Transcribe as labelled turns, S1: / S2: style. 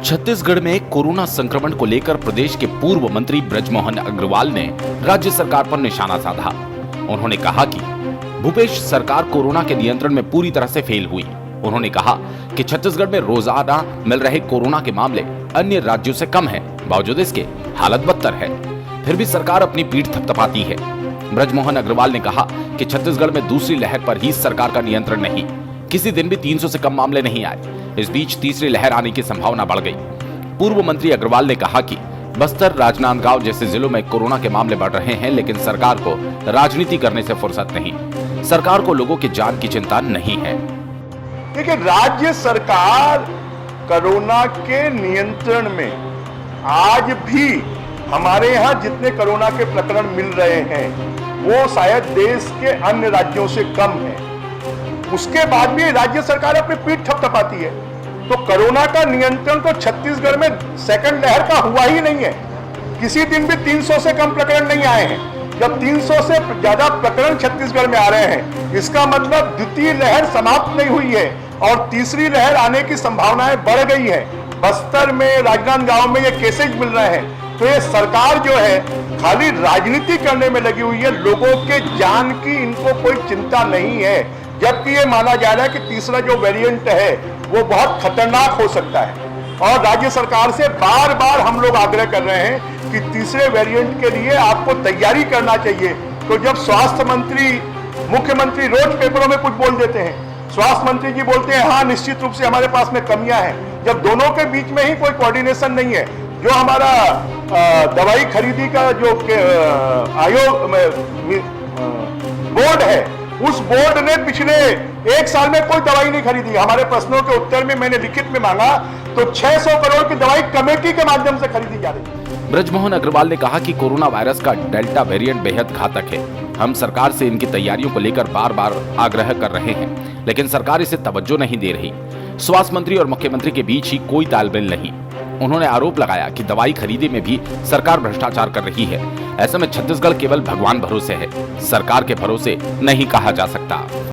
S1: छत्तीसगढ़ में कोरोना संक्रमण को लेकर प्रदेश के पूर्व मंत्री बृजमोहन अग्रवाल ने राज्य सरकार पर निशाना साधा। उन्होंने कहा कि भूपेश सरकार कोरोना के नियंत्रण में पूरी तरह से फेल हुई। उन्होंने कहा कि छत्तीसगढ़ में रोजाना मिल रहे कोरोना के मामले अन्य राज्यों से कम है, बावजूद इसके हालत बदतर है, फिर भी सरकार अपनी पीठ थपथपाती है। बृजमोहन अग्रवाल ने कहा कि छत्तीसगढ़ में दूसरी लहर पर ही सरकार का नियंत्रण नहीं, किसी दिन भी 300 से कम मामले नहीं आए। इस बीच तीसरी लहर आने की संभावना बढ़ गई। पूर्व मंत्री अग्रवाल ने कहा कि बस्तर, राजनांदगांव जैसे जिलों में कोरोना के मामले बढ़ रहे हैं, लेकिन सरकार को राजनीति करने से फुर्सत नहीं। सरकार को लोगों की जान की चिंता नहीं है।
S2: देखिए, राज्य सरकार कोरोना के नियंत्रण में आज भी हमारे यहाँ जितने कोरोना के प्रकरण मिल रहे हैं वो शायद देश के अन्य राज्यों से कम है। उसके बाद भी राज्य सरकार अपनी पीठ थपथपाती है। तो कोरोना का नियंत्रण तो छत्तीसगढ़ में सेकंड लहर का हुआ ही नहीं है। किसी दिन भी 300 से कम प्रकरण नहीं आए हैं। जब 300 से ज्यादा प्रकरण छत्तीसगढ़ में आ रहे हैं, इसका मतलब द्वितीय लहर समाप्त नहीं हुई है और तीसरी लहर आने की संभावनाएं बढ़ गई है। बस्तर में, राजनांदगांव में ये केसेज मिल रहे हैं। तो ये सरकार जो है खाली राजनीति करने में लगी हुई है, लोगों के जान की इनको कोई चिंता नहीं है। जबकि ये माना जा रहा है कि तीसरा जो वेरिएंट है वो बहुत खतरनाक हो सकता है और राज्य सरकार से बार बार हम लोग आग्रह कर रहे हैं कि तीसरे वेरिएंट के लिए आपको तैयारी करना चाहिए। तो जब स्वास्थ्य मंत्री, मुख्यमंत्री रोज पेपरों में कुछ बोल देते हैं, स्वास्थ्य मंत्री जी बोलते हैं हाँ निश्चित रूप से हमारे पास में कमियां हैं, जब दोनों के बीच में ही कोई कोऑर्डिनेशन नहीं है। जो हमारा दवाई खरीदी का जो आयोग बोर्ड है, उस बोर्ड ने पिछले 1 साल में कोई दवाई नहीं खरीदी। हमारे प्रश्नों के उत्तर में मैंने लिखित में मांगा तो 600 करोड़ की दवाई कमेटी के माध्यम से खरीदी जा रही है।
S1: बृजमोहन अग्रवाल ने कहा कि कोरोना वायरस का डेल्टा वेरिएंट बेहद घातक है। हम सरकार से इनकी तैयारियों को लेकर बार बार आग्रह कर रहे हैं, लेकिन सरकार इसे तवज्जो नहीं दे रही। स्वास्थ्य मंत्री और मुख्यमंत्री के बीच ही कोई तालमेल नहीं। उन्होंने आरोप लगाया कि दवाई खरीदी में भी सरकार भ्रष्टाचार कर रही है। ऐसे में छत्तीसगढ़ केवल भगवान भरोसे है, सरकार के भरोसे नहीं कहा जा सकता।